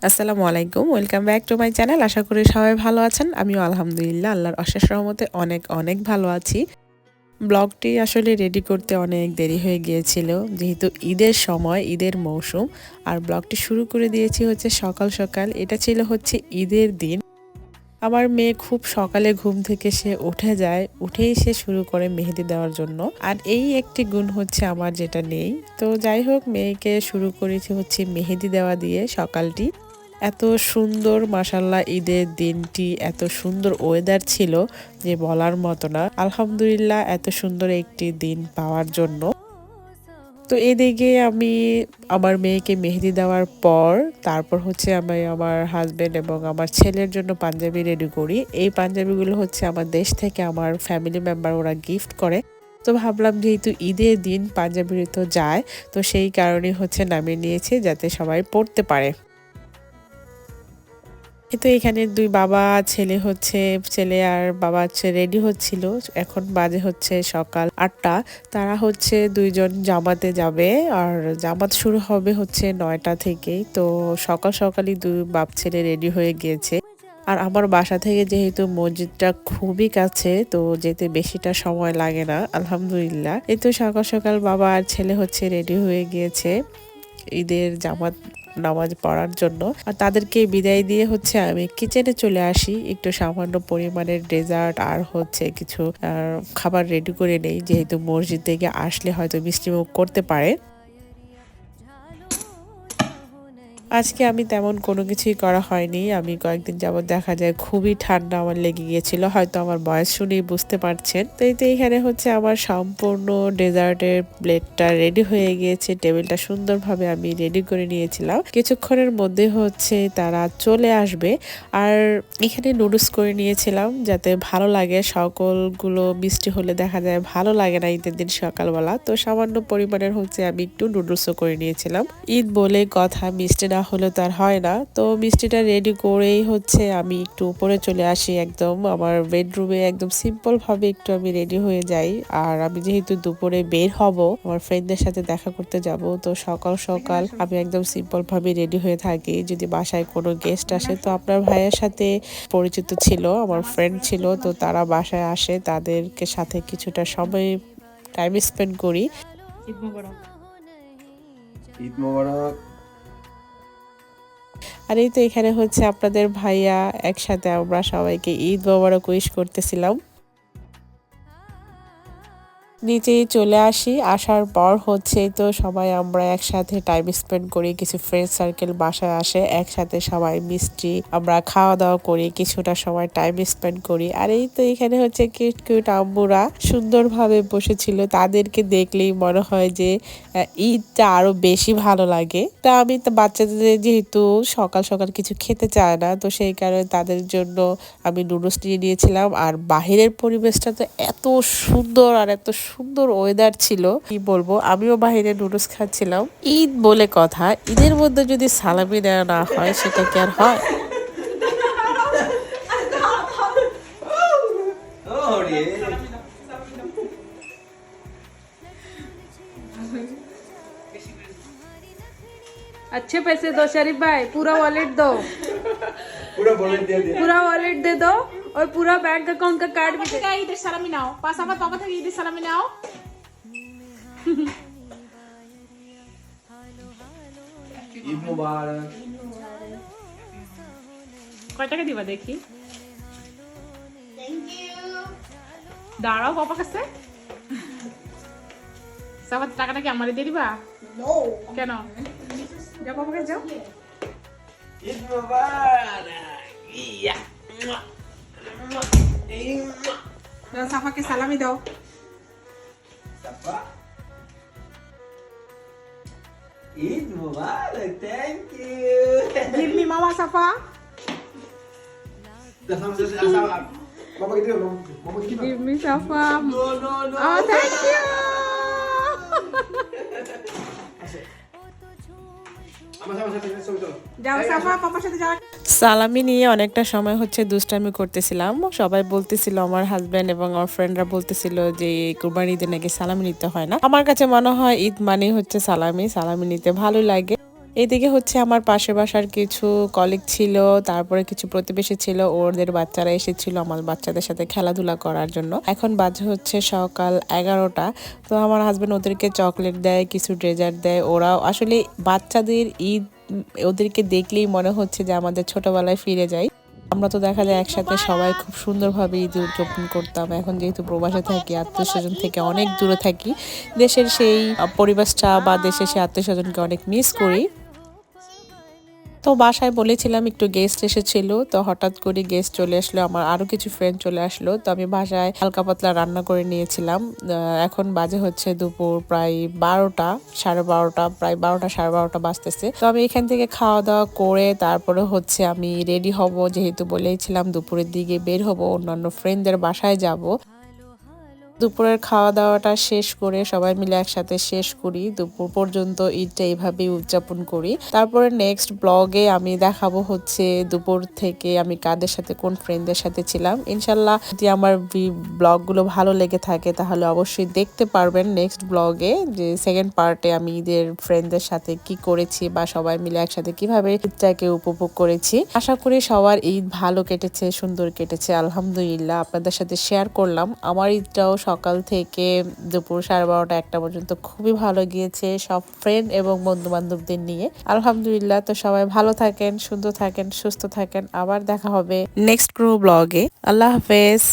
আসসালামু আলাইকুম, welcome back to my channel. আশা করি সবাই ভালো আছেন। আমিও আলহামদুলিল্লাহ আল্লাহর অশেষ রহমতে অনেক অনেক ভালো আছি। ব্লগটি আসলে রেডি করতে অনেক দেরি হয়ে গিয়েছিল, যেহেতু ঈদের সময়, ঈদের মৌসুম। আর ব্লগটি শুরু করে দিয়েছি হচ্ছে সকাল সকাল। এটা ছিল হচ্ছে ঈদের দিন। আমার মেয়ে খুব সকালে ঘুম থেকে সে উঠে যায়, উঠেই সে শুরু করে মেহেদি দেওয়ার জন্য। আর এই একটি গুণ হচ্ছে আমার যেটা নেই। তো যাই হোক, মেয়েকে শুরু করেছি হচ্ছে মেহেদি দেওয়া দিয়ে সকালটি। এত সুন্দর, মাশাল্লাহ, ঈদের দিনটি এত সুন্দর ওয়েদার ছিল যে বলার মতো না। আলহামদুলিল্লাহ এত সুন্দর একটি দিন পাওয়ার জন্য। তো এদিকে আমি আমার মেয়েকে মেহেদি দেওয়ার পর তারপর হচ্ছে আমি আমার হাজবেন্ড এবং আমার ছেলের জন্য পাঞ্জাবি রেডি করি। এই পাঞ্জাবিগুলো হচ্ছে আমার দেশ থেকে আমার ফ্যামিলি মেম্বার ওরা গিফট করে। তো ভাবলাম যেহেতু ঈদের দিন পাঞ্জাবি তো যায়, তো সেই কারণে হচ্ছে নামিয়ে নিয়েছি যাতে সবাই পড়তে পারে। তো এখানে দুই বাবা ছেলে হচ্ছে, ছেলে আর বাবা হচ্ছে রেডি হচ্ছিল। এখন বাজে হচ্ছে সকাল 8টা। তারা হচ্ছে দুইজন জামাতে যাবে, আর জামাত শুরু হবে হচ্ছে 9টা থেকেই। তো সকাল সকালই দুই বাপ ছেলে রেডি হয়ে গিয়েছে। আর আমার বাসা থেকে যেহেতু মসজিদটা খুবই কাছে, তো যেতে বেশিটা সময় লাগে না আলহামদুলিল্লাহ। এই তো সকাল সকাল বাবা আর ছেলে হচ্ছে রেডি হয়ে গিয়েছে ঈদের জামাত নামাজ পড়ার জন্য। আর তাদেরকে বিদায় দিয়ে হচ্ছে আমি কিচেনে চলে আসি, একটু সামান্য পরিমাণের ডেজার্ট আর হচ্ছে কিছু খাবার রেডি করে নেই, যেহেতু মসজিদ থেকে আসলে হয়তো মিষ্টিমুখ করতে পারে। আজকে আমি তেমন কোনো কিছুই করা হয়নি। আমি কয়েকদিন যাবত দেখা যায় খুবই ঠান্ডা আমার লেগে গিয়েছিল, হয়তো আমার বয়স শুনেই বুঝতে পারছেন। তো এই তো এখানে হচ্ছে আমার সম্পূর্ণ ডেজার্টের প্লেটটা রেডি হয়ে গিয়েছে। টেবিলটা সুন্দরভাবে আমি রেডি করে নিয়েছিলাম। কিছুক্ষণের মধ্যে হচ্ছে তারা চলে আসবে। আর এখানে নুডলস করে নিয়েছিলাম যাতে ভালো লাগে। সকলগুলো মিষ্টি হলে দেখা যায় ভালো লাগে না ঈদের দিন সকালবেলা। তো সামান্য পরিমাণের হচ্ছে আমি একটু নুডলসও করে নিয়েছিলাম। ঈদ বলে কথা, মিষ্টি না হলে তার হয় না। তো মিষ্টিটা রেডি করেই হচ্ছে আমি একটু উপরে চলে আসি, একদম আমার বেডরুমে একদম সিম্পল ভাবে একটু আমি রেডি হয়ে যাই। আর আমি যেহেতু দুপুরে বের হব, আমার ফ্রেন্ডদের সাথে দেখা করতে যাব, তো সকাল সকাল আমি একদম সিম্পল ভাবে রেডি হয়ে থাকি। যদি বাসায় কোনো গেস্ট আসে, তো আপনার ভাইয়ের সাথে পরিচিত ছিল, আমার ফ্রেন্ড ছিল, তো তারা বাসায় আসে, তাদেরকে সাথে কিছুটা সময় টাইম স্পেন্ড করি। ঈদ মোবারক। ঈদ মোবারক। আর এই তো এখানে হচ্ছে আপনাদের ভাইয়া একসাথে আমরা সবাইকে ঈদ মোবারক উইশ করতেছিলাম। নিচেই চলে আসি, আসার পর হচ্ছে তো সবাই আমরা একসাথে টাইম স্পেন্ড করি। কিছু ফ্রেন্ড সার্কেল বাসায় আসে, একসাথে সবাই মিষ্টি আমরা খাওয়া দাওয়া করি, কিছুটা সময় টাইম স্পেন্ড করি। আর এই তো এখানে হচ্ছে কিউট কিউট আম্মুরা সুন্দরভাবে বসেছিল। তাদেরকে দেখলেই মনে হয় যে ঈদটা আরো বেশি ভালো লাগে। তা আমি তো বাচ্চাদের যেহেতু সকাল সকাল কিছু খেতে চায় না, তো সেই কারণে তাদের জন্য আমি নুডলস নিয়ে নিয়েছিলাম। আর বাহিরের পরিবেশটা তো এত সুন্দর, আর এত সুন্দর ওয়েদার ছিল, কি বলবো। আমিও বাহিরে নুডলস খাচ্ছিলাম। ঈদ বলে কথা, ঈদের মধ্যে যদি সালামি দেওয়া না হয় সেটা কি আর হয়? अच्छे पैसे दो शरीफ भाई, पूरा वॉलेट दो, पूरा वॉलेट दे दो, और पूरा बैंक अकाउंट का कार्ड भी दे। ঈদের সালামি নাও, পাশাপাশি বাবা থেকে ঈদের সালামি নাও। ঈদ মোবারক। কয় টাকা দিবা দেখি? Thank you. দাঁড়াও বাবা কাছে। সাবাত টাকাটা কি আমারে দিয়ে দিবা? নো। কেন? যাও বাবা কাছে যাও। ঈদ মোবারক। ইয়া। দাও সাফাকে সালামি দাও। Safa, Eid Mubarak. Thank you. Give me mama Safa. Give me Safa. No. Oh, thank you. যাও সাফা পাপার সাথে যাও। সালামি নিয়ে অনেকটা সময় হচ্ছে দুষ্টামি করতেছিলাম। সবাই বলতেছিল, আমার হাজবেন্ড এবং আমার ফ্রেন্ডরা বলতেছিল যে কুরবানি ঈদে নাকি সালামি নিতে হয় না। আমার কাছে মনে হয় ঈদ মানে হচ্ছে সালামি, সালামি নিতে ভালো লাগে। এদিকে হচ্ছে আমার পাশের বাসার কিছু কলিগ ছিল, তারপরে কিছু প্রতিবেশী ছিল, ওদের বাচ্চারা এসেছিল আমার বাচ্চাদের সাথে খেলাধুলা করার জন্য। এখন বাজে হচ্ছে সকাল 11টা। তো আমার হাজবেন্ড ওদেরকে চকলেট দেয়, কিছু ডেজার্ট দেয়। ওরাও আসলে বাচ্চাদের ঈদ ওদেরকে দেখলেই মনে হচ্ছে যে আমাদের ছোটবেলায় ফিরে যাই। আমরা তো দেখা যায় একসাথে সবাই খুব সুন্দরভাবে ঈদ উদযাপন করতাম। এখন যেহেতু প্রবাসে থাকি, আত্মীয় স্বজন থেকে অনেক দূরে থাকি, দেশের সেই পরিবেশটা বা দেশের সেই আত্মীয় স্বজনকে অনেক মিস করি। তো বাসায় বলেছিলাম একটু গেস্ট এসেছিল, তো হঠাৎ করে গেস্ট চলে আসলো, আমার আরো কিছু ফ্রেন্ড চলে আসলো। তো আমি বাসায় হালকা পাতলা রান্না করে নিয়েছিলাম। এখন বাজে হচ্ছে দুপুর প্রায় 12টা, 12:30, প্রায় 12টা 12:30 বাজতেছে। তো আমি এখান থেকে খাওয়া দাওয়া করে তারপরে হচ্ছে আমি রেডি হব, যেহেতু বলেইছিলাম দুপুরের দিকে বের হব, অন্যান্য ফ্রেন্ডদের বাসায় যাব। দুপুরের খাওয়া দাওয়াটা শেষ করে সবাই মিলে একসাথে শেষ করি। দুপুর পর্যন্ত ঈদটা এইভাবেই উদযাপন করি। তারপরে নেক্সট ব্লগে আমি দেখাবো হচ্ছে দুপুর থেকে আমি কাদের সাথে, কোন ফ্রেন্ডদের সাথে ছিলাম। ইনশাল্লাহ যদি আমার ব্লগগুলো ভালো লেগে থাকে তাহলে অবশ্যই দেখতে পারবেন নেক্সট ব্লগে, যে সেকেন্ড পার্টে আমি ঈদের ফ্রেন্ডদের সাথে কি করেছি বা সবাই মিলে একসাথে কিভাবে ঈদটাকে উপভোগ করেছি। আশা করি সবার ঈদ ভালো কেটেছে, সুন্দর কেটেছে, আলহামদুলিল্লাহ। আপনাদের সাথে শেয়ার করলাম আমার ঈদটাও সকাল থেকে দুপুর 12:30 1টা পর্যন্ত খুবই ভালো গিয়েছে, সব ফ্রেন্ড এবং বন্ধু বান্ধবদের নিয়ে, আলহামদুলিল্লাহ। তো সবাই ভালো থাকেন, সুন্দর থাকেন, সুস্থ থাকেন। আবার দেখা হবে নেক্সট কোনো ব্লগে। আল্লাহ হাফেজ।